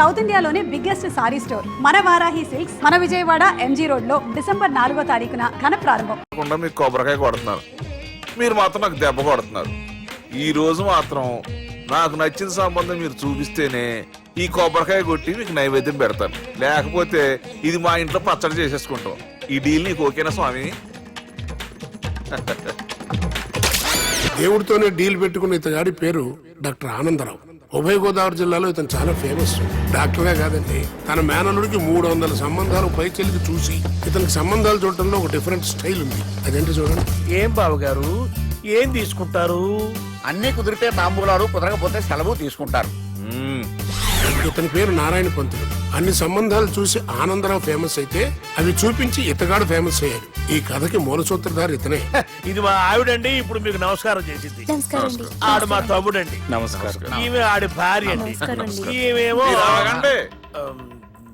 South ఇండియాలోనే biggest sorry store మన Varahi silks మన విజయవాడ ఎంజీ రోడ్ లో డిసెంబర్ 4వ తారీఖున ఘన ప్రారంభం. మీకు కొబ్బరికాయ కొడుతున్నారు, మీరు మాత్రం నాకు దెబ్బ కొడుతున్నారు. ఈ రోజు మాత్రం నాకు నచ్చిన సంబంధం మీరు చూపిస్తేనే ఈ కొబ్బరికాయ కొట్టి మీకు నైవేద్యం పెడతాను, లేకపోతే ఇది మా ఇంట్లో పచ్చడి చేసేసుకుంటాం. ఈ డీల్ నీకు ఓకేనా స్వామి? దేవుడితోనే డీల్ పెట్టుకున్న ఇతగాడి పేరు డాక్టర్ ఆనందరావు. ఉభయ గోదావరి జిల్లాలో ఇతను చాలా ఫేమస్. డాక్టరే కాదండి, తన మేనల్లుడికి 300 సంబంధాలు పైచెలికి చూసి ఇతనికి సంబంధాలు చూడటంలో ఒక డిఫరెంట్ స్టైల్ ఉంది. అదేంటి చూడండి. ఏం బాబు గారు, ఏం తీసుకుంటారు? అన్ని కుదిరితే తాంబూలాలు, కుదరకపోతే సెలవు తీసుకుంటారు. ఇతని పేరు నారాయణ పంతులు. అన్ని సంబంధాలు చూసి ఆనందరావు ఫేమస్ అయితే అవి చూపించి ఇతగాడు ఫేమస్ అయ్యాడు. ఈ కథకి మూల సూత్రధారి ఇతనే. ఇది మా ఆవిడండి, ఇప్పుడు మీకు నమస్కారం చేసింది. ఆడు మా తమ్ముడండి. నమస్కారం. ఈమె ఆడి భార్య అండి. ఈమెమో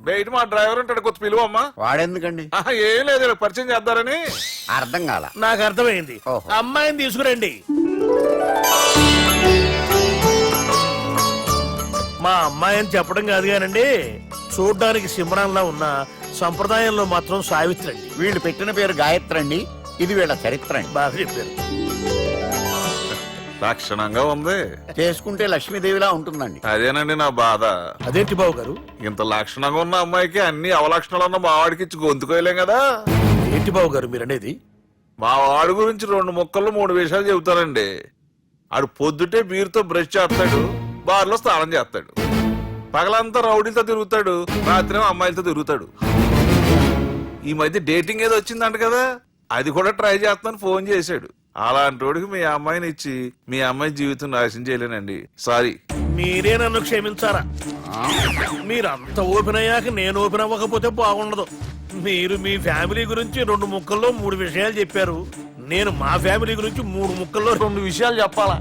బయట మా డ్రైవర్ ఉంటాడు, కొత్త పిలువమ్మా. వాడెందుకండి? ఏం లేదు, పరిచయం చేద్దారని. అర్థం కాల. నాకు అర్థమైంది. అమ్మాయిని తీసుకురండి. మా అమ్మాయి అని చెప్పడం కాదు కానండి, చూడ్డానికి సింహరాన్లా ఉన్న సంప్రదాయంలో మాత్రం సావిత్రి అండి. వీళ్ళు పెట్టిన పేరు గాయత్రి అండి. ఇది వీళ్ళ చరిత్ర అండి. బాగా చెప్పారు. లక్షణంగా ఉంది. చేసుకుంటే లక్ష్మీదేవిలా ఉంటుందండి. అదేనండి నా బాధ. అదేంటి బాబు గారు, ఇంత లక్షణంగా ఉన్న అమ్మాయికి అన్ని అవలక్షణాలు ఉన్న మా వాడికి ఇచ్చి గొంతుకోయలేం కదా. ఏంటి బాబు గారు మీరు అనేది? మా వాడి గురించి 2 ముక్కల్లో 3 విషయాలు చెబుతానండి. ఆడు పొద్దుటే బీరుతో బ్రష్ చేస్తాడు, బార్లో స్నానం చేస్తాడు, పగలంతా రౌడీలతో తిరుగుతాడు, రాత్రి అమ్మాయిలతో తిరుగుతాడు. ఈ మధ్య డేటింగ్ ఏదో వచ్చిందంట కదా, అది కూడా ట్రై చేస్తాను ఫోన్ చేశాడు. అలాంటి వాడికి మీ అమ్మాయిని ఇచ్చి మీ అమ్మాయి జీవితం నాశనం చేయలేనండి. సారీ. మీరే నన్ను క్షమించారా? మీరంత ఓపెన్ అయ్యాక నేను ఓపెన్ అవ్వకపోతే బాగుండదు. మీరు మీ ఫ్యామిలీ గురించి 2 ముక్కల్లో 3 విషయాలు చెప్పారు. నేను మా ఫ్యామిలీ గురించి 3 ముక్కల్లో 2 విషయాలు చెప్పాలా?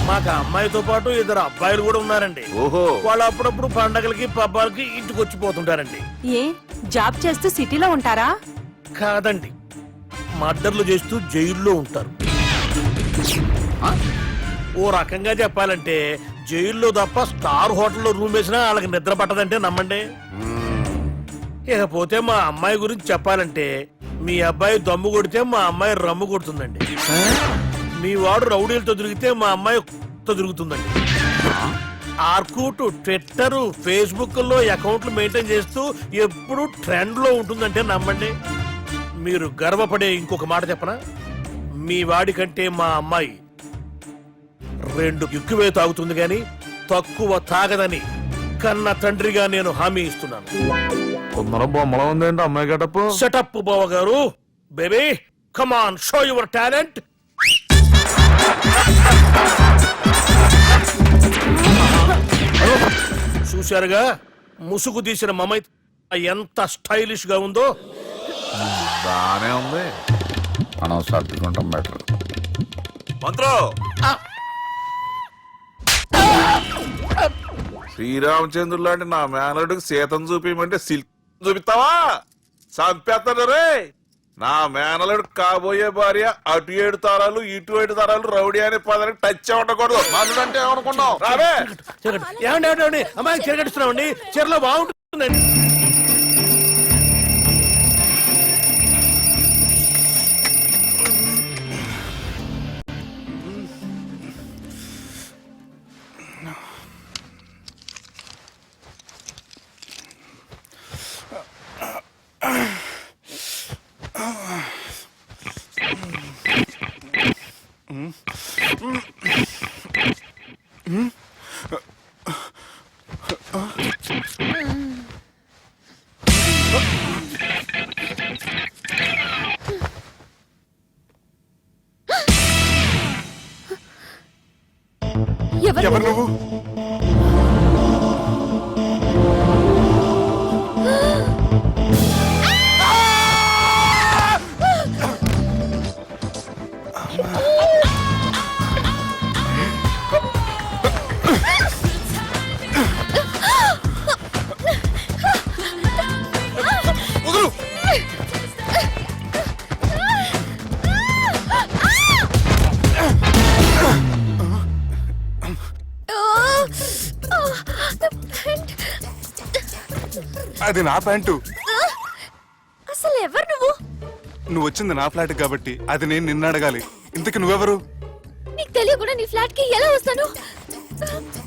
మాకు అమ్మాయితో పాటు 2 అబ్బాయిలు కూడా ఉన్నారండి. ఓహో. వాళ్ళు అప్పుడప్పుడు పండగలకి పబ్బాలకి ఇంటికి వచ్చిపోతుంటారండి. ఏ జాబ్ చేస్తూ సిటీలో ఉంటారా? కాదండి, మర్డర్లు చేస్తూ జైల్లో ఉంటారు. ఓ రకంగా చెప్పాలంటే జైల్లో తప్ప స్టార్ హోటల్లో రూమ్ వేసినా వాళ్ళకి నిద్ర పట్టదంటే నమ్మండి. ఇకపోతే మా అమ్మాయి గురించి చెప్పాలంటే మీ అబ్బాయి దమ్ము కొడితే మా అమ్మాయి రమ్ము కొడుతుందండి. మీ వాడు రౌడీలతో తిరిగితే మా అమ్మాయి తిరుగుతుందండి. ఆర్కూట్, ట్విట్టర్, ఫేస్బుక్ లో అకౌంట్లు మెయింటైన్ చేస్తూ ఎప్పుడు ట్రెండ్ లో ఉంటుందంటే నమ్మండి. మీరు గర్వపడే ఇంకొక మాట చెప్పనా? మీ వాడి కంటే మా అమ్మాయి 2 ఎక్కువే తాగుతుంది గాని తక్కువ తాగదని కన్న తండ్రిగా నేను హామీ ఇస్తున్నాను. బొమ్మలో ఉందేంటి అమ్మాయి గడప? సెటప్ బావ గారు. Baby come on, show your talent. చూశారుగా ముసుగు తీసిన మమై ఎంత స్టైలిష్ గా ఉందో. బానే ఉంది. మనం సర్దుకుంటాం బెటర్. మంత్రో, శ్రీరామచంద్రుడు లాంటి నా మేనరుడికి సీతను చూపించమంటే సిల్క్ చూపిస్తావా? చంపేస్తాడు రే. నా మేనలుడు కాబోయే భార్య అటు 7 తారాలు ఇటు 7 తారాలు రౌడీ అనే పదానికి టచ్ ఉండకూడదు. మనడు అంటే ఏమనుకున్నావు? రావే. ఏమండి అమ్మాయి చెరగడుస్తున్నామండి, చీరలో బాగుంటుందండి. ఎవరు నువ్వు? అది నా ప్యాంటు. అసలు ఎవరు నువ్వు? నువ్వు వచ్చింది నా ఫ్లాట్ కాబట్టి అది నేను నిన్ను అడగాలి. ఇంతకి నువ్వెవరు? నీకు తెలియకుండా నీ ఫ్లాట్ కి ఎలా వస్తాను?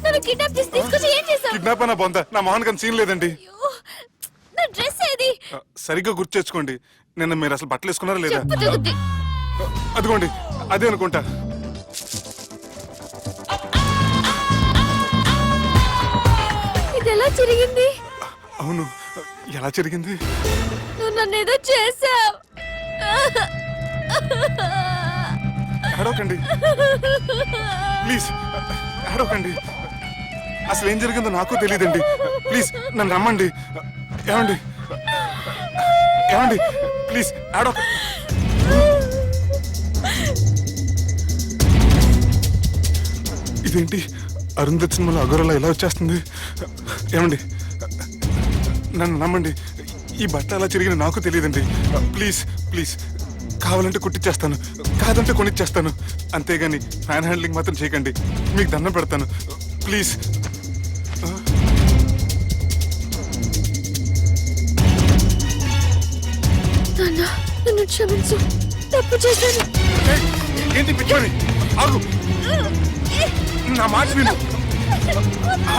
నన్ను కిడ్నాప్ చేసి తీసుకొచ్చి ఏం చేసావు? కిడ్నాప్ అన్న బొంద, నా మోహన్ కన్ సీన్ లేదండి. నా డ్రెస్ ఏది? సరిగ్గా గుర్తు తెచ్చుకోండి. నిన్న మీరు అసలు బట్టలు వేసుకున్నారా లేదా? చెప్పు తెగుద్ది. అదిగోండి అదే అనుకుంటా. ఇది ఎలా జరిగింది? అవును, ఎలా జరిగింది? నువ్వు నన్ను ఏదో చేసావు. ఏడవకండి ప్లీజ్, ఏడవకండి. అసలు ఏం జరిగిందో నాకు తెలియదండి. ప్లీజ్ నన్ను రమ్మండి. ఏమండి ఏమండి ప్లీజ్ ఏడవ. ఇదేంటి అరుంధతి సినిమాలో అగోరలా ఎలా వచ్చేస్తుంది? ఏమండి నన్ను నమ్మండి. ఈ బట్ట అలా చిరిగిన నాకు తెలియదండి. ప్లీజ్ ప్లీజ్, కావాలంటే కుట్టిచ్చేస్తాను, కాదంటే కొనిచ్చేస్తాను. అంతేగాని హ్యాండ్ హ్యాండ్లింగ్ మాత్రం చేయకండి. మీకు దండం పెడతాను ప్లీజ్. నాన్న, నన్ను క్షమించు, తప్పు చేశాను. ఏంటి పిచ్చోని? ఆగు, నా మాట విను.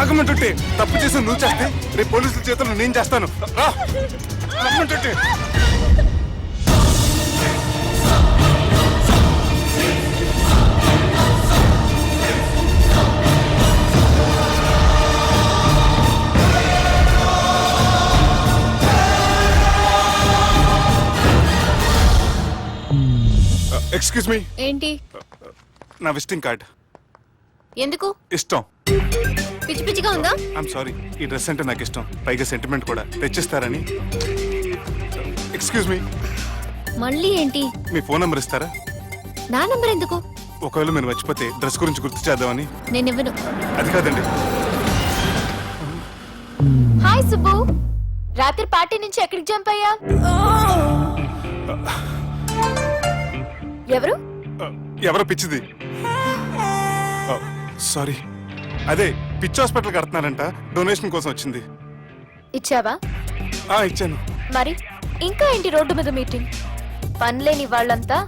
ఆగమంటుంటే తప్పు చేసి నువ్వు చేస్తే రేపు పోలీసుల చేతుల్లో నేను చేస్తాను. రా, రమ్మంటుంటే. Excuse me. ఏంటి? నా విజిటింగ్ కార్డ్. ఎందుకు? ఇష్టం. పిచ్చి పిచ్చిగా ఉందా? ఐఎమ్ సారీ, ఈ డ్రెస్ అంటే నాకు ఇష్టం, పైగా సెంటిమెంట్ కూడా. తెచ్చిస్తారని. Excuse me. మళ్ళీ ఏంటి? మీ ఫోన్ నెంబర్ ఇస్తారా? నా నంబర్ ఎందుకు? ఒకవేళ మీరు మర్చిపోతే డ్రెస్ గురించి గుర్తు చేద్దామని. నేను ఇవ్వను. అది కాదండి. హాయ్ సుబ్బు, రాత్రి పార్టీ నుంచి ఎక్కడికి జంప్ అయ్యా? ఎవరు? ఎవరో పిచ్చిది. సారీ, అదే పిచ్చి హాస్పిటల్ కడుతున్నారంట, డొనేషన్ కోసం వచ్చింది. ఇచ్చావా? ఇచ్చాను. మరి ఇంకా ఏంటి రోడ్డు మీద మీటింగ్? పనిలేని వాళ్ళంతా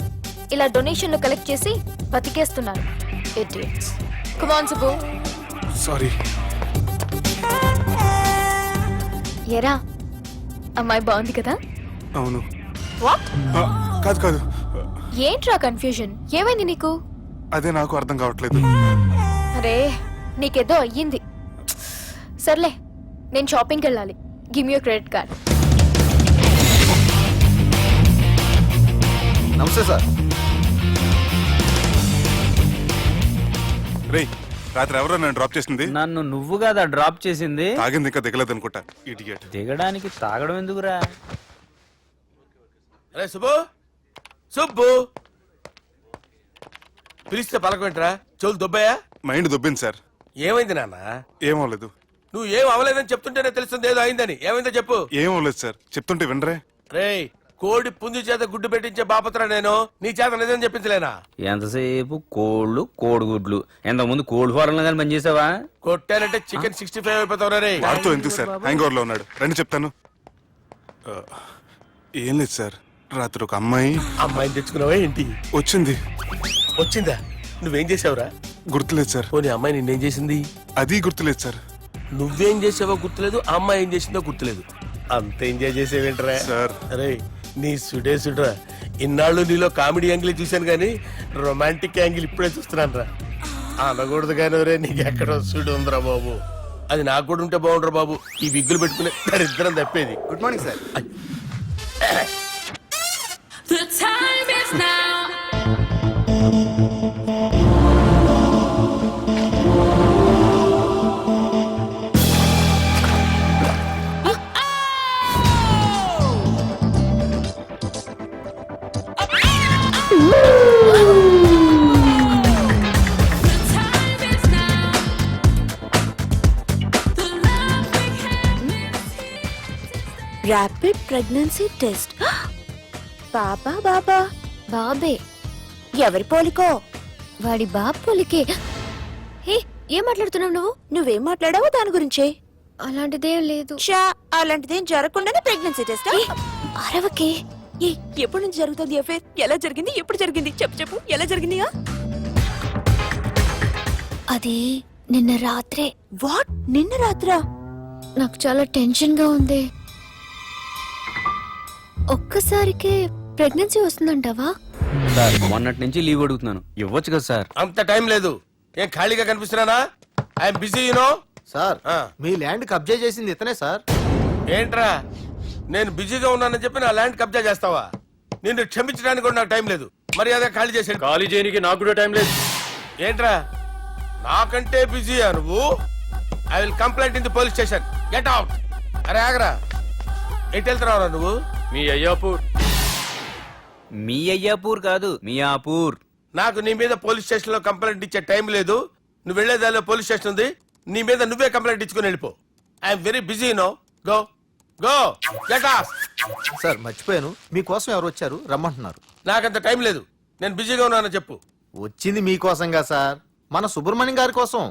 ఇలా డొనేషన్లు కలెక్ట్ చేసి బతికేస్తున్నారు. Idiots. Come on Subbu. Sorry. ఎరా, అమ్మాయి బాగుంది కదా? అవును. వాట్? కాదు కాదు, ఏంట్రా కన్ఫ్యూజన్? ఏమైంది నీకు? అదే నాకు అర్థం కావట్లేదు. అరే, నీకేదో అయ్యింది. సర్లే, నేను షాపింగ్కి వెళ్ళాలి. Give me your credit card. నమస్తే సార్. రే, రాత్రి ఎవరో నన్ను డ్రాప్ చేసింది? నన్ను నువ్వు కదా డ్రాప్ చేసింది. తాగింది ఇంకా దిగలేదు అనుకుంటా. ఇడియట్. దిగడానికి తాగడం ఎందుకురా? అరే సుబ్బు, సుబ్బు పిలిస్తే పలకమంటరా? చెవులు దొబ్బాయా? Mind దొబ్బింది sir. ఏమైంది నాన్న? ఏమవలేదు. నువ్వు ఏం అవలేదని చెప్తుంటేనే తెలుస్తుంది ఏదో అయిందని. ఏమైందో చెప్పు. ఏమవలేదు సార్, చెప్తుంటే వినరే. రేయ్, కోడి పుంజు చేత గుడ్డు పెట్టించే బాపత్ర నేను. నీ చేత నిజం చెప్పించలేనా? ఎంతసేపు కోళ్ళు కోడిగుడ్లు. ఎంతకుముందు కోడి ఫారంలో కానీ పనిచేసావా? కొట్టానంటే చికెన్ 65 అయిపోతావు రే. వాడుతూ ఎందుకు సార్, హ్యాంగ్ ఓవర్ లో ఉన్నాడు. రండి చెప్తాను. ఏం లేదు సార్, రాత్రి ఒక అమ్మాయిని తెచ్చుకున్నావా ఏంటి? వచ్చింది. వచ్చిందా? నువ్వేం చేసావురా? గుర్తులేదు సార్. పోనీ అమ్మాయి నిన్నేం చేసింది? అది గుర్తులేదు సార్. నువ్వేం చేసావో గుర్తులేదు, ఆ అమ్మాయి ఏం చేసిందో గుర్తులేదు. అంత ఎంజాయ్ చేసేవేంట్రా సార్? అరే, నీ సుడే సుడ్రా. ఇన్నాళ్ళు నీలో కామెడీ యాంగిల్ చూశాను కానీ రొమాంటిక్ యాంగిల్ ఇప్పుడే చూస్తున్నాను రా. అనకూడదు కానీ రే, నీకు ఎక్కడో సుడు ఉందిరా బాబు. అది నాకు కూడా ఉంటే బాగుండ్రా బాబు. ఈ విగ్గులు పెట్టుకునే దరిద్రం తప్పేది. Good morning sir. The time is now. Rapid pregnancy test. బాబా బాబా బాబే ఎవరి పోలికో? వాడి బాబు పోలికే. హే, ఏం మాట్లాడుతున్నావు నువ్వు? నువ్వేం మాట్లాడావో దాని గురించే. అలాంటిదేం లేదు. అలాంటిదేం జరగకుండానే ప్రెగ్నెన్సీ టెస్ట్ అరవకే. ఎప్పటి నుంచి జరుగుతుంది అఫేర్? ఎలా జరిగింది? ఎప్పుడు జరిగింది? చెప్పు చెప్పు, ఎలా జరిగింది? అది నిన్న రాత్రే. వాట్? నిన్న రాత్రా? నాకు చాలా టెన్షన్ గా ఉంది. ఒక్కసారికే ప్రెగ్నెన్సీ వస్తుందంటావా? సార్ మొన్నటి నుంచి లీవ్ అడుగుతున్నాను, ఇవ్వచ్చు కదా సార్? అంత టైం లేదు. ఏం ఖాళీగా కనిపిస్తున్నానా? I'm busy you know. సార్ మీ ల్యాండ్ కబ్జా చేసింది ఇతనే సార్. ఏంట్రా, నేను బిజీగా ఉన్నానని చెప్పి నా ల్యాండ్ కబ్జా చేస్తావా? నిన్ను క్షమించడానికి కూడా నాకు టైం లేదు. మర్యాద ఖాళీ చేసాడు. ఖాళీ చేయడానికి నాకు కూడా టైం లేదు. ఏంట్రా, నాకంటే బిజీయా నువ్వు? I will complaint in the police station. Get out. అరే ఆగరా, ఎటు వెళ్తున్నావురా నువ్వు? మీ అయ్యాపూర్. మీ అయ్యాపూర్ కాదు, మియాపూర్. నాకు నీ మీద పోలీస్ స్టేషన్ లో కంప్లైంట్ ఇచ్చే టైం లేదు. నువ్వు వెళ్లేదాలో పోలీస్ స్టేషన్ ఉంది. నీ మీద నువ్వే కంప్లైంట్ ఇచ్చుకుని వెళ్ళిపో. I'm very busy no. Go go get off. Sir మర్చిపోయాను, మీకోసం ఎవరు వచ్చారు రమ్మంటున్నారు. నాకంత టైం లేదు, నేను బిజీగా ఉన్నానని చెప్పు. వచ్చింది మీకోసంగా సార్, మన సుబ్రహ్మణ్యం గారి కోసం.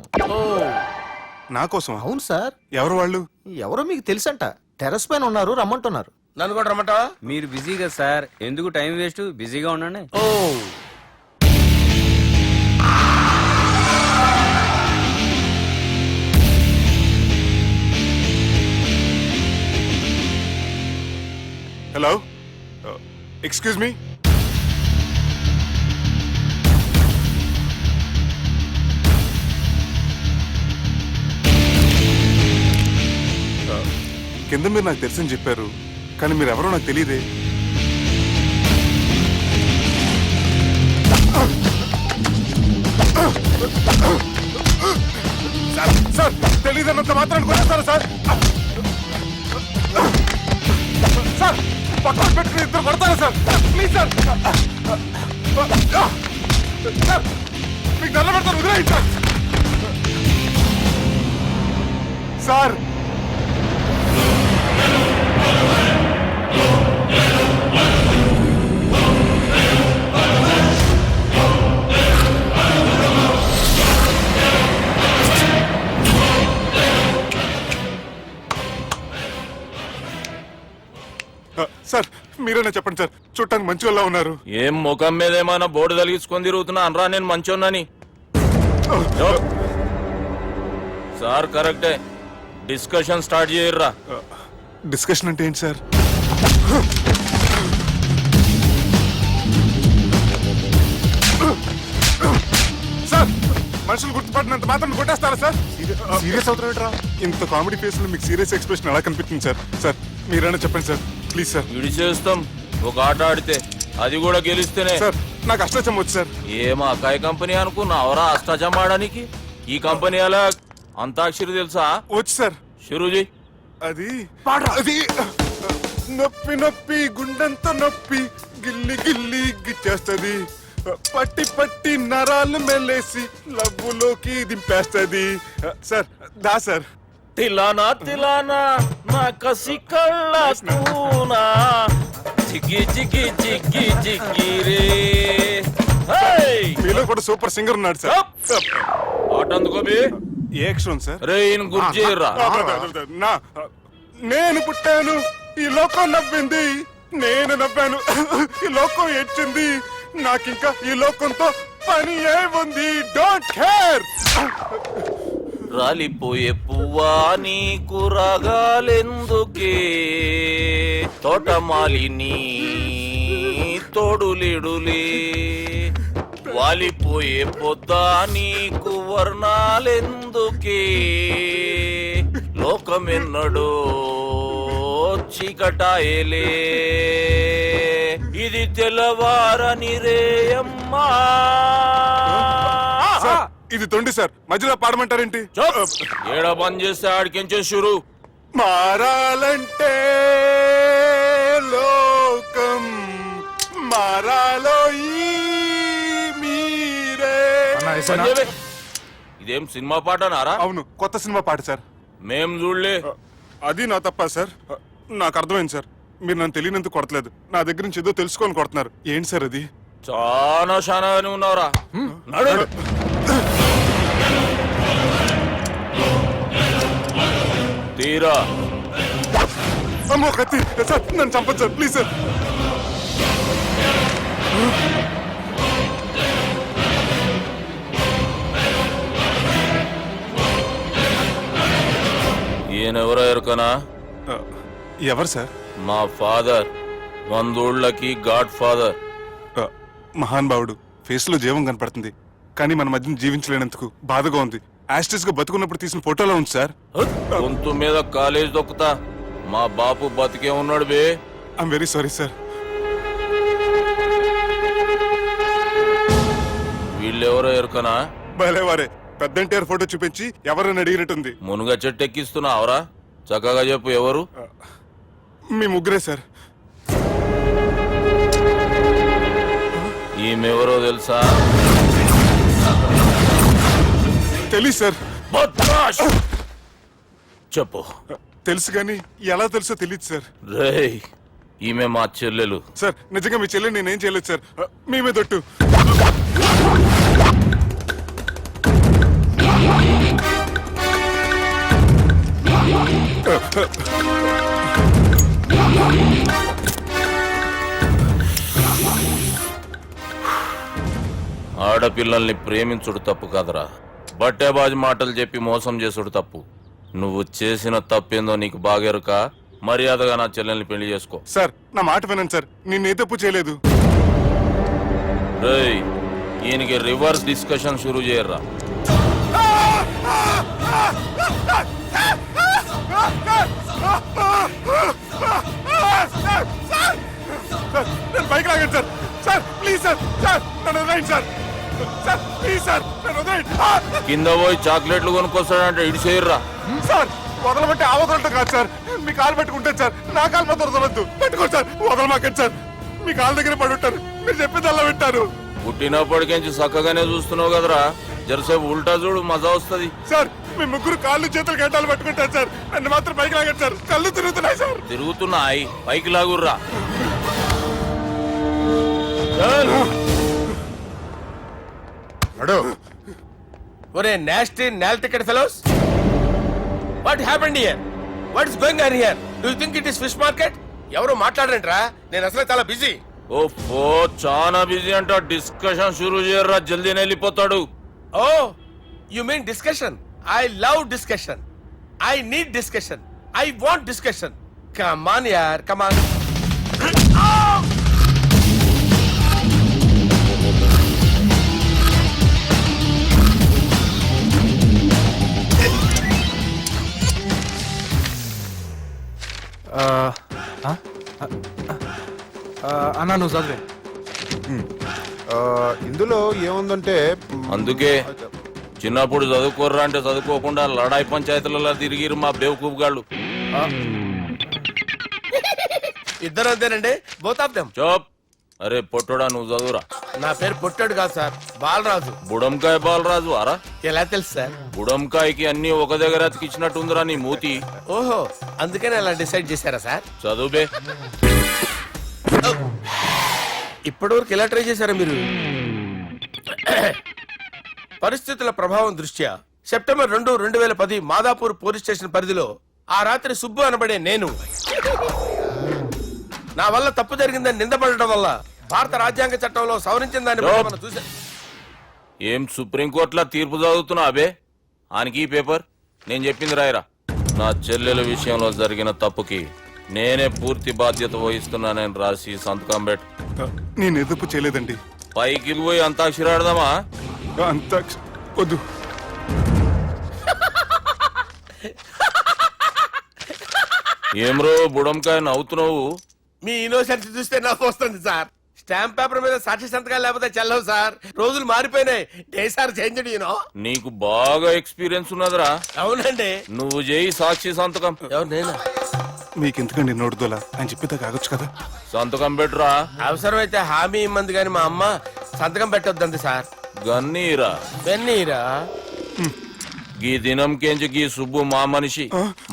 నా కోసం? అవును సార్. ఎవరు వాళ్ళు? ఎవరో మీకు తెలుసంట. టెర్రస్ పైన ఉన్నారు, రమ్మంటున్నారు. నన్ను కూడా రమ్మంటావా? మీరు బిజీ కదా సార్, ఎందుకు టైం వేస్ట్? బిజీగా ఉండండి. ఓ హలో, ఎక్స్క్యూజ్ మీ. కింద మీరు నాకు తెలుసని చెప్పారు, కానీ మీరు ఎవరో నాకు తెలియదే. సార్ తెలియదన్నంత మాత్రాన్ని కొనేస్తారా సార్? సార్ పక్కన పెట్టుకుని ఇద్దరు కొడతారా సార్? ప్లీజ్ సార్, సార్ మీకు దండం పెడతాను, వదిలేయండి సార్. సార్ సార్ మీరేనా చెప్పండి సార్, చూడటానికి మంచి వాళ్ళ ఉన్నారు. ఏం ముఖం మీద ఏమైనా బోర్డు తలిగించుకొని తిరుగుతున్నా అనరా నేను మంచోన్నాని? సార్ కరెక్టే, డిస్కషన్ స్టార్ట్ చేయర్రా. డిస్కషన్ అంటే ఏంటి సార్? సార్ మనుషులు గుర్తుపట్టినంత మాత్రం కొట్టేస్తారా సార్? సీరియస్ అవుతారా? ఇంత కామెడీ ఫేస్ లో మీకు సీరియస్ ఎక్స్ప్రెషన్ ఎలా కనిపిస్తుంది సార్? సార్ మీరైనా చెప్పండి సార్, ప్లీజ్ సార్. విడి చేస్తాం ఒక ఆట ఆడితే, అది కూడా గెలిస్తేనే. సార్ నాకు అష్టాచం వచ్చు సార్. ఏం అకాయ కంపెనీ అనుకున్నావరా అష్టాచం ఆడడానికి? ఈ కంపెనీ అలా అంతాక్షరి తెలుసా? వచ్చు సార్. షురూజీ. అది అది నొప్పి నొప్పి గుండెంత నొప్పి గిల్లి గిల్లి గిచ్చేస్తది, పట్టి పట్టి నరాలు మెల్లేసి లవ్వులోకి దింపేస్తది. సార్ దా సార్. తిలానా తిలానా నా కసి కళ్ళ కూనా జిగ్గి జిగ్గి జిగ్గి జిగ్గి రే. మీలో కూడా సూపర్ సింగర్ ఉన్నాడు సార్. ఆట అందుకోబి ఏ అక్షరం సార్? రే ఈయన గుర్తు చేయర్రా. నా నేను పుట్టాను, ఈ లోకం నవ్వింది, నేను నవ్వాను, ఈ లోకం ఏడ్చింది, నాకింకా ఈ లోకంతో పని ఏముంది? Don't care. రాలిపోయే పువ్వా నీకు రాగాలెందుకే, తోటమాలిని తోడులిడులే, వాలిపోయే పొద్దా నీకు వర్ణాలెందుకే, లోకమెన్నడో చీకటాయలే, ఇది తెల్లవారని రేయమ్మా. ఇది తొండి సార్, మధ్యలో పాడమంటారేంటి? ఏడ బంద్ చేస్తే ఆడికించే షురు. మారాలంటే లోకం మారాలో ఈ మీరే. ఇదేం సినిమా పాట నారా? అవును, కొత్త సినిమా పాట సార్. మేం చూడలే. అది నా తప్ప సార్. నాకు అర్థమైంది సార్, మీరు నన్ను తెలియనందుకు కొడతలేదు, నా దగ్గర నుంచి ఏదో తెలుసుకొని కొడుతున్నారు. ఏంటి సార్ అది? చాలా శానాగానే ఉన్నావురా. నడు. తీరా. అమ్మో కత్తి సార్, నన్ను చంపదు సార్, ప్లీజ్ సార్. ఈయనెవరో ఎరుకనా? ఎవరు సార్? మా ఫాదర్, 100 గాడ్ ఫాదర్. మహాన్ భావుడు, ఫేస్ లో జీవం కనపడుతుంది, కానీ మన మధ్యన జీవించలేనందుకు బాధగా ఉంది. యాస్టిస్ గా బతుకున్నప్పుడు తీసిన ఫోటోలో ఉంది సార్. గొంతు మీద కాలేజ్ దొక్కుతా. మా బాపు బతికే ఉన్నాడు బే. I'm very sorry sir. వీళ్ళెవరో ఎరుకనా? భలేవారే, పెద్ద ఎన్టీఆర్ ఫోటో చూపించి ఎవరైనా అడిగినట్టుంది. మునుగ చెట్టు ఎక్కిస్తున్నావురా? చక్కగా చెప్పు ఎవరు? మీ ముగ్గురే సార్. ఈమెవరో తెలుసా? తెలీదు సార్. బద్మాష్! చెప్పు. తెలుసు కానీ ఎలా తెలుసో తెలియదు సార్. రేయ్, ఈమె మా చెల్లెలు. సార్ నిజంగా మీ చెల్లెని నేనేం చేయలేదు సార్. మీ మీద ఒట్టు. ఆడపిల్లల్ని ప్రేమించుడు తప్పు కాదురా, బట్టేబాజు మాటలు చెప్పి మోసం చేసుడు తప్పు. నువ్వు చేసిన తప్పేందో నీకు బాగెరుక. మర్యాదగా నా చెల్లెల్ని పెళ్లి చేసుకో. సార్ నా మాట వినండి సార్, నేనే తప్పు చేయలేదు. రేయ్, ఈయనకి రివర్స్ డిస్కషన్ షురూ చేయర్రా. నేను బైక్ లాగండి sir. Sir please sir, sir నన్ను వదిలేయండి సార్. సార్ ప్లీజ్ సార్, నన్ను వదిలేయండి. కింద పోయి చాక్లెట్లు కొనుక్కొస్తాడంటే ఇటు చేయర్రా. సార్ వదలబట్టి ఆ వదలటం కాదు సార్, మీ కాలు పెట్టుకుంటాను సార్. నా కాలు మాత్రం వదలవద్దు. పెట్టుకోండి సార్, వదలమాకండి సార్. మీ కాలు దగ్గర పడి ఉంటారు, మీరు చెప్పిందల్లా వింటారు. పుట్టినప్పటికేంచి చక్కగానే చూస్తున్నావు కదరా, జరసేపు ఉల్టా చూడు, మజా వస్తుంది. సార్ మీ ముగ్గురు కాళ్ళు చేతులు గంటలు పట్టుకుంటారు సార్, నన్ను మాత్రం పైకి లాగండి సార్. కళ్ళు తిరుగుతున్నాయి సార్. తిరుగుతున్నాయి, పైకి లాగుర్రా. ఒరే నాస్టీ నాల్ ticket fellows, what happened here? What is going on here? Do you think it is fish market? ఎవరు మాట్లాడరంట్రా, నేను అసలే చాలా బిజీ. ఓ చాలా బిజీ అంట. డిస్కషన్ షురూ చేయర్రా, జల్దీనే వెళ్ళిపోతాడు. Oh you mean discussion? I love discussion. I need discussion. I want discussion. Come on యార్, కమ్ ఆన్. అన్నా నువ్వు చదివే. ఇందులో ఏముందంటే అందుకే చిన్నప్పుడు చదువుకోర్రా అంటే చదువుకోకుండా లడాయి పంచాయతీలలో తిరిగిరు మా బేవకూఫ్ గాళ్ళు. ఇద్దరు అంతేనండి, బోత్ ఆఫ్ దెమ్. చోప్. అరే పొట్టోడా, నువ్వు చదువురా. నా పేరు పొట్టాడు కాదు సార్, బాలరాజు. బుడంకాయ బాలరాజు అరా? ఎలా తెలుసు సార్? బుడంకాయకి అన్ని ఒక దగ్గర అతికిచ్చినట్టుందిరా నీ మూతి. ఓహో, అందుకని అలా డిసైడ్ చేశారా సార్? చదువుబే. ఇప్పటి వరకు ఎలా ట్రై చేశారా మీరు? పరిస్థితుల ప్రభావం దృష్ట్యా సెప్టెంబర్ 2, 2010 మాదాపూర్ పోలీస్ స్టేషన్ పరిధిలో ఆ రాత్రి సుబ్బు అనబడే నేను నా వల్ల తప్పు జరిగిందని నిందపడటం వల్ల భారత రాజ్యాంగ చట్టంలో సవరించిన దాన్ని బట్టి మనం చూసా. ఏం సుప్రీంకోర్టులో తీర్పు చదువుతున్నా అబే? ఆనికి ఈ పేపర్ నేను చెప్పింది రాయరా. నా చెల్లెల విషయంలో జరిగిన తప్పుకి నేనే పూర్తి బాధ్యత వహిస్తున్నానని రాసి సంతకం పెట్టు. నేను ఎదుపు చేయలేదండి. పైకి పోయి అంతాక్షరి ఆడదామా? అంత వద్దు. ఏమ్రో బుడంకాయ నవ్వుతున్నావు? మీ ఇన్నోసెన్స్ చూస్తే నాకు వస్తుంది సార్. స్టాంప్ పేపర్ మీద సాక్షి సంతకాలు లేకపోతే చెల్లవు సార్. రోజులు మారిపోయినాయి. Day sir change you know. నీకు బాగా ఎక్స్పీరియన్స్ ఉన్నదిరా. అవునండి. నువ్వు చేయి సాక్షి సంతకం. ఎవరు నేనా? మీకు ఎందుకండి నోడుదోలా ఆయన చెప్పేదా కాగొచ్చు కదా. సంతకం పెట్టురా. అవసరమైతే హామీ ఇమ్మంది కానీ మా అమ్మ సంతకం పెట్టొద్దండి సార్. గన్నీరా వెన్నీరా. గీ దినంకేంచి గీ సుబ్బు మా మనిషి.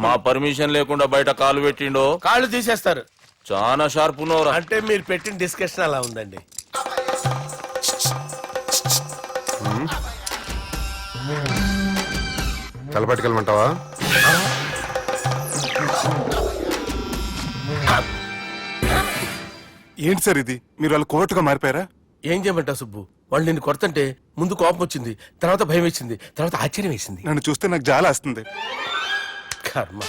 మా పర్మిషన్ లేకుండా బయట కాలు పెట్టిండో కాళ్ళు తీసేస్తారు. చాలా షార్ప్ ఉన్నవరా. అంటే మీరు పెట్టిన డిస్కషన్ అలా ఉందండి. తలపట్టుకెళ్ళమంటావా? ఏంటి సార్ ఇది? మీరు వాళ్ళు కోర్టుగా మారిపోయారా? ఏం చేయమంటావు సుబ్బు? వాళ్ళు నిన్ను కొడుతుంటే ముందు కోపం వచ్చింది, తర్వాత భయం వేసింది, తర్వాత ఆశ్చర్యం వేసింది. నన్ను చూస్తే నాకు జాలా వస్తుంది. కర్మ.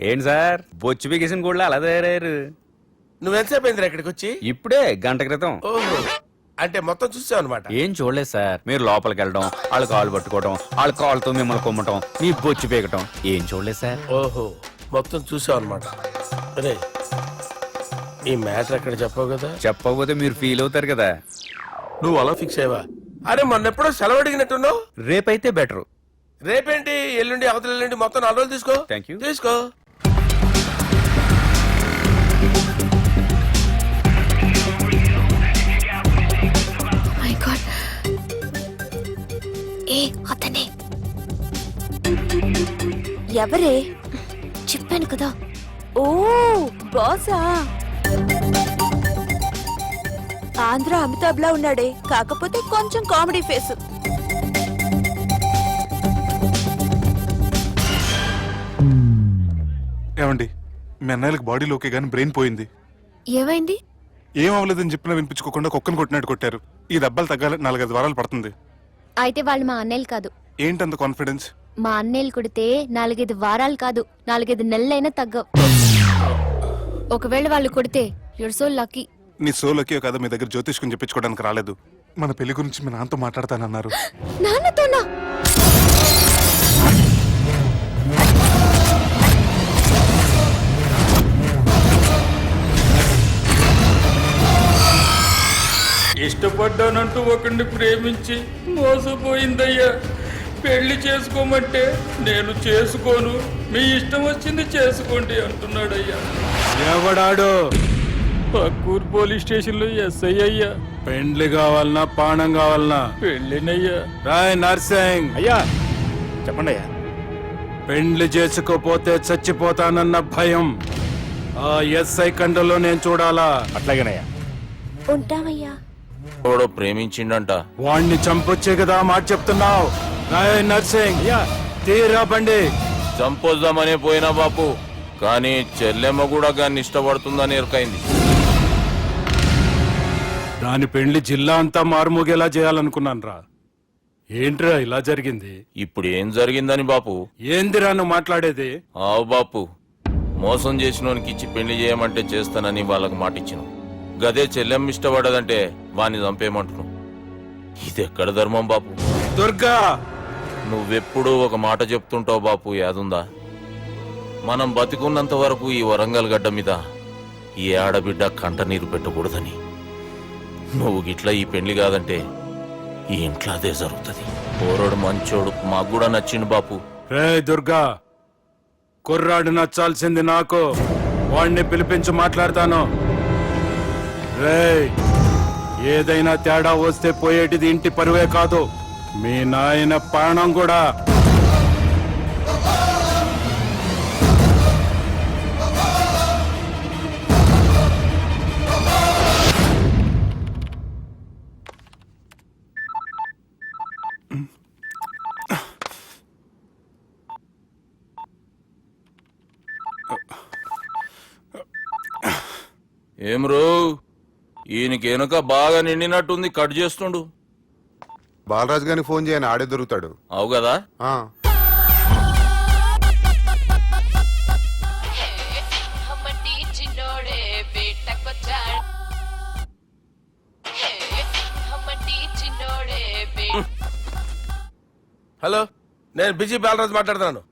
ఏంటి సార్ బొచ్చు బిగేసిన కూడా అలా తయారయ్యారు? నువ్వెంతసేపు అయిందిరా ఇక్కడికి వచ్చి? ఇప్పుడే గంట క్రితం. ఓహో, అంటే మొత్తం చూసావు అనమాట. ఏం చూడలేదు సార్. మీరు లోపలికి వెళ్ళడం, వాళ్ళ కాళ్ళు పట్టుకోవడం, వాళ్ళ కాళ్ళతో మిమ్మల్ని కొమ్మటం, మీ బొచ్చు పీకటం ఏం చూడలేదు సార్. ఓహో, మొత్తం చూసావు అనమాట. అరే, ఈ మ్యాటర్ అక్కడ చెప్పావు కదా. చెప్పకపోతే మీరు ఫీల్ అవుతారు కదా. నువ్వు అలా ఫిక్స్ అయ్యవా? అరే మొన్నెప్పుడో సెలవు అడిగినట్టున్నావు. రేపైతే బెటర్. రేపేంటి, ఎల్లుండి, అవతల ఎల్లుండి, మొత్తం 4 రోజులు తీసుకో. Thank you. తీసుకో. మై గాడ్, ఏ అతనే ఎవరే? చెప్పాను కదా. ఓ బాసా. ఆంధ్ర అమితాబ్ లా ఉన్నాడే, కాకపోతే కొంచెం కామెడీ ఫేస్. ఏమండి, మీ అన్నయ్యలకు బాడీలో ఓకే కానీ బ్రెయిన్ పోయింది. ఏమైంది? ఏం అవ్వలేదని చెప్పినా వినిపించుకోకుండా కుక్కను కొట్టినట్టు కొట్టారు. ఈ దెబ్బలు తగ్గాలి 4-5 వారాలు పడుతుంది. అయితే వాళ్ళు మా అన్నయ్యలు కాదు. ఏంటంత కాన్ఫిడెన్స్? మా అన్నయ్యలు కొడితే 4-5 వారాలు కాదు, 4-5 నెలలైనా తగ్గవు. ఒకవేళ వాళ్ళు కొడితే యూర్ సో లక్కీ. నీ సోలోకి కదా మీ దగ్గర జ్యోతిష్కుని చెప్పించుకోవడానికి రాలేదు. మన పెళ్లి గురించి మీ నాన్నతో మాట్లాడతానన్నారు. నాన్నతోనా? ఇష్టపడ్డానంటూ ఒకరిని ప్రేమించి మోసపోయిందయ్యా. పెళ్లి చేసుకోమంటే నేను చేసుకోను, మీ ఇష్టం వచ్చింది చేసుకోండి అంటున్నాడయ్యా. ఎవడాడు? పక్కూరు పోలీస్ స్టేషన్ లో ఎస్ఐ అయ్యా. పెండ్లి కావాలనా పానం కావాలనా? పెళ్ళినయ్యా. రాయ్ నర్సింగ్, అయ్యా చెప్పండి అయ్యా. పెండ్లి చేసుకోపోతే చచ్చిపోతానన్న భయం ఆ ఎస్ఐ కండలో నేను చూడాలా? అట్లాగేనయ్యా. ఉంటామయ్యా. ఎవడో ప్రేమించిండంట. వాణ్ణి చంపొచ్చే కదా మాట చెప్తున్నావు. రాయ్ నర్సింగ్, తీరా బండి. చంపొద్దామనే పోయినా బాపు, కానీ చెల్లెమ్మ కూడా గాన్ని ఇష్టపడుతుందని ఎరకైంది. దాని పెండ్లి జిల్లా అంతా మారుమోగేలా చేయాలనుకున్నాను రా. ఏంట్రా ఇలా జరిగింది? ఇప్పుడు ఏం జరిగిందని బాపు? ఏందిరా నువ్వు మాట్లాడేది? ఆవు బాపు, మోసం చేసినోనికి ఇచ్చి పెళ్లి చేయమంటే చేస్తానని వాళ్ళకి మాటిచ్చినావు. గదే చెల్లెమ్మ ఇష్టపడదంటే వాణ్ణి చంపేయమంటున్నావు. ఇది ఎక్కడ ధర్మం బాపు? దుర్గా, నువ్వెప్పుడూ ఒక మాట చెప్తుంటావు బాపు, యాదుందా? మనం బతికున్నంత వరకు ఈ వరంగల్ గడ్డ మీద ఈ ఆడబిడ్డ కంట నీరు పెట్టకూడదని. నువ్వు గిట్లా ఈ పెళ్లి కాదంటే ఈ ఇంట్లో అదే జరుగుతుంది. పోరోడు మంచోడు, మాకు కూడా నచ్చిండు బాపు. రే దుర్గా, కుర్రాడు నచ్చాల్సింది నాకు. వాణ్ణి పిలిపించి మాట్లాడతాను. రే, ఏదైనా తేడా వస్తే పోయేటిది ఇంటి పరువే కాదు, మీ నాయన ప్రాణం కూడా. ఏం రో, ఈయనకి వెనుక బాగా నిండినట్టుంది, కట్ చేస్తుండు. బాలరాజు గారికి ఫోన్ చేయని, ఆడే దొరుకుతాడు. అవు కదా. హలో, నేను బిజీ బాలరాజు మాట్లాడుతున్నాను.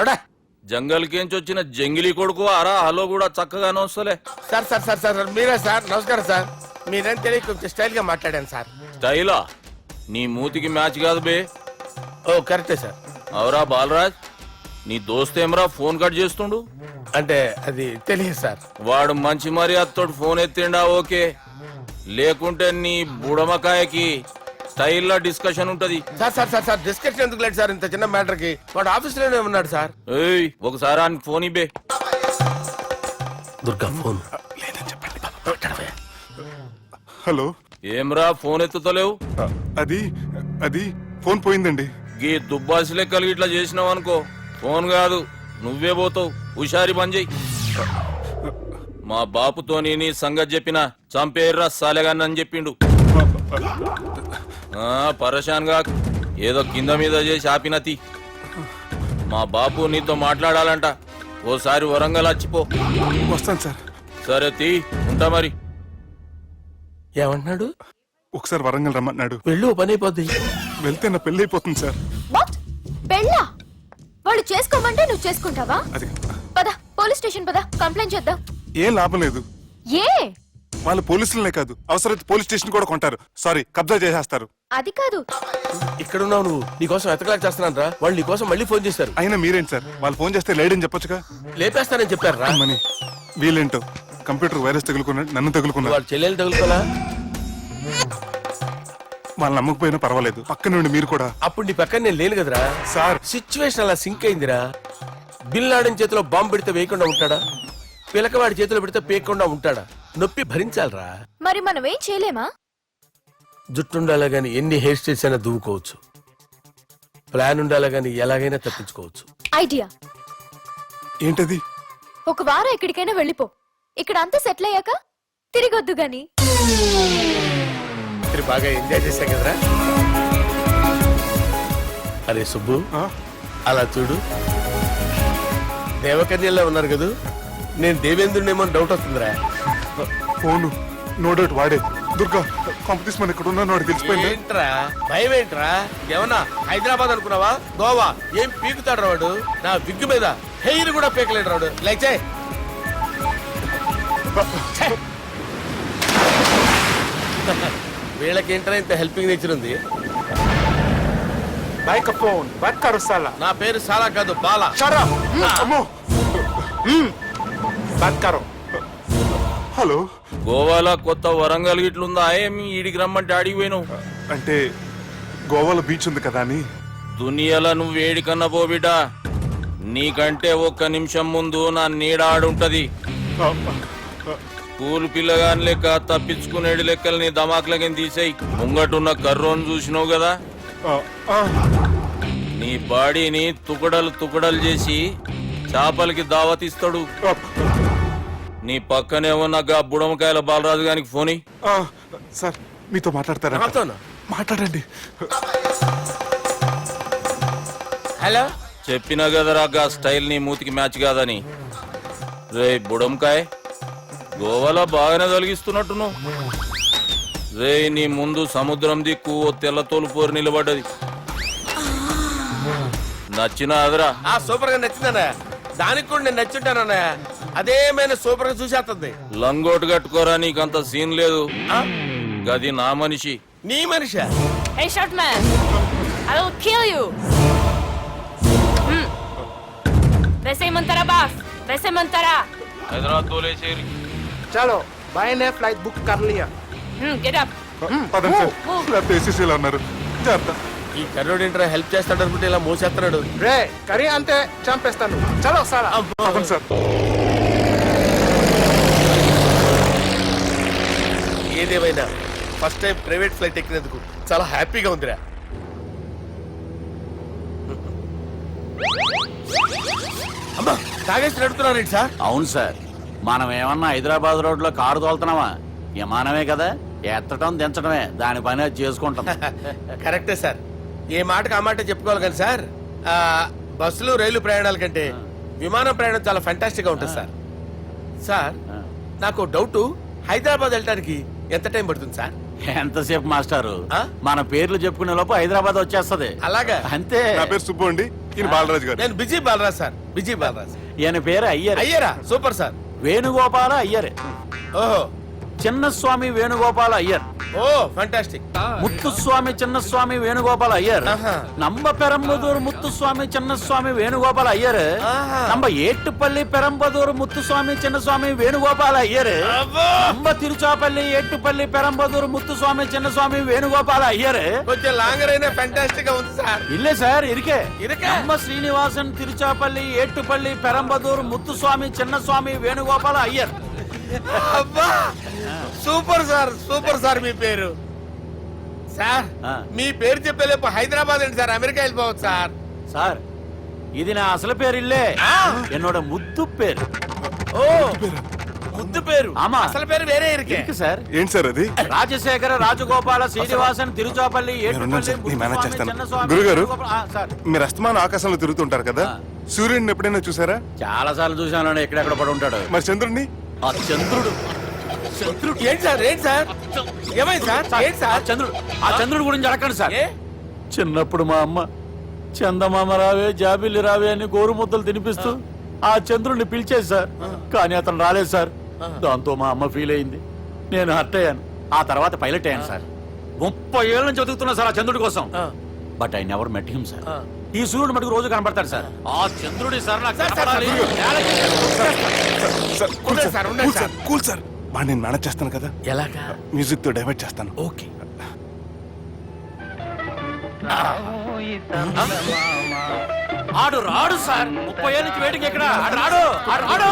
ఎవడా? జంగల్కేంచి వచ్చిన జంగిలీ కొడుకు ఆరా. హలో కూడా చక్కగానే వస్తలే. సార్ సార్ సార్ సార్ మీరే సార్? నమస్కారం సార్. మీరేం తెలియక కొంచెం స్టైల్ గా మాట్లాడాను సార్. స్టైలా? నీ మూతికి మ్యాచ్ కాదు బే. ఓ కరెక్టే సార్. అవరా బాలరాజ్, నీ దోస్తేమరా ఫోన్ కట్ చేస్తుండు? అంటే అది తెలియదు సార్. వాడు మంచి మర్యాదతో ఫోన్ ఎత్తిండా ఓకే, లేకుంటే నీ బుడమకాయకి స్టైల్లో డిస్కషన్ ఉంటది. Sir sir sir sir discussion ఎందుకు లేదు సార్? ఇంత చిన్న మ్యాటర్ కి వాడు ఆఫీస్ లోనే ఉన్నాడు సార్. ఏయ్, ఒకసారి ఆయనకి ఫోన్ ఇబ్బే. దుర్గా ఫోన్. హలో. ఏమ్రా ఫోన్ ఎత్తుతలేవు? అది అది ఫోన్ పోయిందండి. గీ దుబ్బాసి లెక్కలు ఇట్లా చేసినావు అనుకో, ఫోన్ కాదు, నువ్వే పోతావు. హుషారి పని చెయ్యి. మా బాపుతో నీ సంగతి చెప్పిన చంపేర్రా సాలెగాన్ని అని చెప్పిండు. పరేషాన్ గా ఏదో కింద మీద చేసి ఆపినతి. మా బాపు నీతో మాట్లాడాలంట. ఓసారి వరంగల్ వచ్చిపో. వస్తాను సార్. సరే తీ, ఉంటా మరి. ఏమంటున్నాడు? ఒకసారి వరంగల్ రమ్మన్నాడు. వెళ్ళు, పని అయిపోద్ది. వెళ్తే నా పెళ్లి అయిపోతుంది సార్. వాట్? పెళ్ళా? వాళ్ళు చేసుకోమంటే నువ్వు చేసుకుంటావా? అది పద, పోలీస్ స్టేషన్ పద, కంప్లైంట్ చేద్దాం. ఏం లాభం లేదు. ఏ? వాళ్ళు పోలీసులనే కాదు, అవసరమైతే పోలీస్ స్టేషన్ కూడా కొంటారు. సారీ, కబ్జా చేసేస్తారు. అది కాదు. ఇక్కడున్నావు నువ్వు, నీకోసం ఎతకలేక చేస్తున్నాను రా. వాళ్ళు నీకోసం మళ్ళీ ఫోన్ చేశారు. అయినా మీరేంటి సార్, వాళ్ళు ఫోన్ చేస్తే లేడని చెప్పొచ్చుగా. లేపేస్తానని చెప్పారు రా. మని వీళ్ళేంటో కంప్యూటర్ వైరస్ తగులుకున్నాడు, నన్ను తగులుకున్నాడు. వాళ్ళ చెల్లెలు తగులుకోలా? వాళ్ళు నమ్మకపోయినా పర్వాలేదు, పక్క నుండి మీరు కూడా. అప్పుడు నీ పక్కన నేను లేను కదరా సార్. సిచ్యువేషన్ అలా సింక్ అయిందిరా. బిల్ లాడెన్ చేతిలో బాంబు పెడితే వేయకుండా ఉంటాడా? పిలకవాడి చేతిలో పెడితే పేయకుండా ఉంటాడా? నొప్పి భరించాలరా. మరి మనం ఏం చేయలేమా? జుట్టుండాలా గాని ఎన్ని హెయిర్ స్టైల్స్ అయినా దువ్వుకోవచ్చు. ప్లాన్ ఉండాలా గాని ఎలాగైనా తప్పించుకోవచ్చు. ఐడియా ఏంటది? ఒక వారం ఎక్కడికైనా వెళ్ళిపో. ఇక్కడ అంతా సెటిల్ అయ్యాక తిరిగొద్దు గాని. మీరు బాగా ఎంజాయ్ చేశాం కదరా. అరే సుబ్బు, అలా చూడు, దేవకన్యల్లో ఉన్నారు కదా. నేను దేవేంద్రుడేమో డౌట్ వస్తుందిరా. ఫోను నో డౌట్ వాడే. దుర్గా కాంపిటీస్ మన ఇక్కడ ఉన్నాను, వాడు తెలిసిపోయింది. ఏంట్రా భయం ఏంట్రా? ఏమన్నా హైదరాబాద్ అనుకున్నావా? గోవా ఏం పీకుతాడు రాడు. నా విగ్గు మీద హెయిర్ కూడా పీకలేడు రాడు. లైక్ చేయి. వీళ్ళకేంట్రా ఇంత హెల్పింగ్ నేచర్ ఉంది. నా పేరు సాలా కాదు, బాలా. హలో, గోవాలో కొత్త వరంగల్ గిట్లుందా? ఏమి ఈడికి రమ్మంటే ఆడికి పోయినావు? అంటే గోవాలో బీచ్ ఉంది కదా అని. దునియాలో నువ్వు వేడికన్నా పో బిడ్డ. నీకంటే ఒక్క నిమిషం ముందు నా నీడ ఆడుంటది. స్కూల్ పిల్లగాని లెక్క తప్పించుకునేడు లెక్కలు నీ దమాకులకి తీసేయి. ముంగటున్న కర్రోని చూసినావు కదా, నీ బాడీని తుకడలు చేసి చేపలకి దావతిస్తాడు. నీ పక్కనే ఉన్న బుడమకాయల బాలరాజు గారికి ఫోని. సార్ మీతో మాట్లాడతారా? మాట్లాడండి. హలో, చెప్పినా కదరా గా స్టైల్ నీ మూతికి మ్యాచ్ కాదని. రే బుడంకాయ, గోవాలో బాగానే తొలగిస్తున్నట్టు. రే నీ ముందు సముద్రం దిక్కు ఓ తెల్ల తోలుపోరు నిలబడ్డది. నచ్చినా అదరా? సూపర్ గా నచ్చిందన్నా. దానికి కూడా నేను నచ్చుంటానన్నా. అదేమైనా సూపర్ గా చూసేస్తుంది. లంగోటు కట్టుకోరా, నీకంత సీన్ లేదు. గది నా మనిషి. నీ Manisha? Hey, short man! I will kill you! वैसे ही मंतरा बास, वैसे मंतरा. హైదరాబాద్ తోలేసేరి. చలో బాయ్ ఫ్లైట్ బుక్ కర్ లియా. Get up. పదండి సార్, లేకపోతే ఏసీసీలో ఉన్నారు. జాగ్రత్త. ఈ కర్రోడు ఏంట్రా హెల్ప్ చేస్తాడు అనుకుంటే ఇలా మోసేస్తున్నాడు. రే కరీ అంతే చంపేస్తాను. చలో సార్. పదండి సార్. ఏదేమైనా ఫస్ట్ టైం ప్రైవేట్ ఫ్లైట్ ఎక్కినందుకు చాలా హ్యాపీగా ఉందిరా. అమ్మా, తాగేసి నడుపుతున్నారేంటి సార్? అవును సార్, మనం ఏమన్నా హైదరాబాద్ రోడ్ లో కారు తోలుతున్నావా? విమానమే కదా, ఎత్తడం దించడమే, దాని పని అది చేసుకుంటాం. కరెక్టే సార్. ఏ మాటకు ఆ మాట చెప్పుకోవాలి కానీ సార్, బస్సులు రైలు ప్రయాణాల కంటే విమానం ప్రయాణం చాలా ఫెంటాస్టిక్ గా ఉంటుంది సార్. సార్ నాకు డౌట్, హైదరాబాద్ వెళ్ళడానికి ఎంత టైం పడుతుంది సార్? ఎంతసేపు మాస్టారు, మన పేర్లు చెప్పుకునే లోపు హైదరాబాద్ వచ్చేస్తది. అలాగా? అంతే. నా పేరు సుబ్బు అండి, ఈయన బాలరాజు గారు. నేను B G Balaraj sir. B G Balaraj. ఈయన పేరు అయ్యర్. అయ్యరా? Super sir. Venugopala Iyer. Oho, Chinnaswamy Venugopala Iyer. Oh fantastic. Muthuswamy Chinnaswamy Venugopala Iyer. நம்ம பெரம்பதூர் முத்துசுவாமி சின்னசுவாமி வேணுகோபால ஐயர். நம்ம ஏட்டுப்பள்ளி பெரம்பதூர் முத்துசுவாமி சின்னசுவாமி வேணுகோபால ஐயர். நம்ம తిరుచాపల్లి ఏట్టుపల్లి పెరంబదూర్ ముత్తుస్వామి చిన్నస్వామి వేణుగోపాల అయ్యర్. కొంచెం లాంగర్ అయినా ఫంటాస్టిక్ గా ఉంది సార్. ఇల్లే సార్ ఇరికే. நம்ம శ్రీనివాసన్ తిరుచాపల్లి ఏట్టుపల్లి పెరంబదూర్ ముత్తుస్వామి చిన్నస్వామి వేణుగోపాల అయ్యర్. అబ్బా సూపర్ సార్, సూపర్ సార్. మీ పేరు సార్, మీ పేరు చెప్పేలేపు హైదరాబాద్ అండి సార్, అమెరికా వెళ్ళిపోవచ్చు సార్. సార్ ఇది నా అసలు పేరు ఇల్లే என்னோட ముద్దు పేరు ఓ ముద్దు పేరు ఆమా. అసలు పేరు వేరే ఇరికే ఇருக்கு సార్ ఏంటి సార్ అది రాజశేఖర రాజగోపాల శ్రీనివాసన్ తిరుచాపల్లి నేనున్నాను సార్, నేను మేనేజ్ చేస్తాను. చిన్నస్వామి, గురుగారు. వేణుగోపాల- సార్ మీరు అస్తమానం ఆకాశంలో తిరుగుతుంటారు కదా సూర్యుడిని ఎప్పుడైనా చూసారా? చాలా సార్లు చూశాను ఎక్కడెక్కడ పడి ఉంటాడు మరి చంద్రుడిని? ఆ చంద్రుడు ఏంటి సార్ ఏంటి సార్ ఏమైంది సార్ ఏంటి ఆ సార్ చంద్రుడు ఆ చంద్రుడు గురించి అడగండి సార్ ఏ? చిన్నప్పుడు మా అమ్మ చందమామ రావే జాబిల్లి రావే అని గోరు ముద్దలు తినిపిస్తూ ఆ చంద్రుడిని పిలిచేది సార్ కానీ అతను రాలేదు సార్ దాంతో మా అమ్మ ఫీల్ అయింది నేను హర్ట్ అయ్యాను ఆ తర్వాత పైలట్ అయ్యాను సార్ 30 ఏళ్ళ నుంచి చదువుతున్నా సార్ ఆ చంద్రుడి కోసం but I never met him sir ఈ సూర్యుడు మటుకు రోజు కనపడతాడు సార్ ఆ చంద్రుడి సార్ నాకు కనపడాలి. సార్, కూల్ ఉండండి సార్, సార్, ఉండండి కూల్ సార్, కూల్ సార్. వాడిని నేను మేనేజ్ చేస్తాను కదా, ఎలాగా మ్యూజిక్ తో డైవర్ట్ చేస్తాను. ఓకే ఆడు రాడు సార్ 30 ఏళ్ళ నుంచి వెయిటింగ్ ఎక్కడ ఆడు రాడు ఆడు రాడు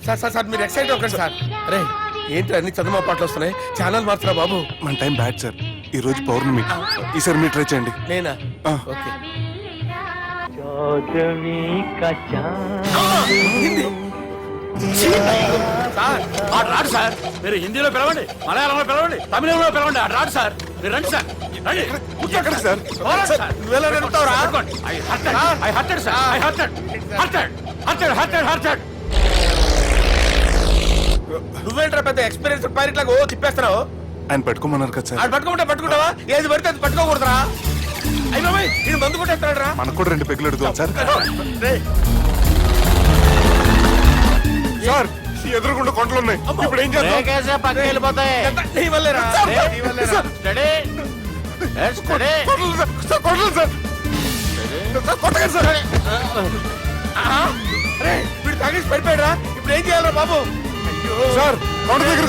సార్ సార్ సార్ మీరు ఎక్సైట్ అవ్వకండి సార్ అరే ఏంటి అన్ని చదువు పాటలు వస్తున్నాయి ఛానల్ మార్చురా బాబు మన టైం బ్యాడ్ సార్, ఈ రోజు పౌర్ణమి. ఈసారి మీరు ట్రై చేయండి. నేనా ఆ. ఓకే సార్ ఆడు రాడు సార్ మీరు హిందీలో పిలవండి మలయాళంలో పిలవండి తమిళంలో పిలవండి ఆడు రాడు సార్ మీరు రండి సార్ రండి ఎక్కడ సార్? పోరాడు సార్. నువ్వెలా నడుపుతావురా? పట్టుకోండి. I hurted, sir. I hurted. నువ్వేంట్రా పెద్ద ఎక్స్పీరియన్స్ పైరెట్ లాగా ఓ తిప్పేస్తున్నావు ఆయన పెట్టుకోమన్నారు కదా సార్. ఆడు పట్టుకుంటే పట్టుకుంటావా ఏది పడితే అది పట్టుకోకూడదురా అయ్యి బాబాయ్ ఇది మందు కొట్టేస్తాడు రా మనకు కూడా 2 పెగ్గులు అడుగుతాం సార్. సార్, ఈ ఎదురుగుండా కొండలు ఉన్నాయి, ఇప్పుడు ఏం చేద్దాం? బ్రేకేసే పక్కకి వెళ్ళిపోతాయి నీ వల్లేరా నీ వల్లేరా Steady. Yes, steady. కొండలు సార్, సార్, కొండలు సార్. సార్, కొట్టకండి సార్. అరే వీడు తాగేసి పడిపోయాడు రా ఇప్పుడు ఏం చేయాలరా బాబు సార్, కొండ దగ్గరకు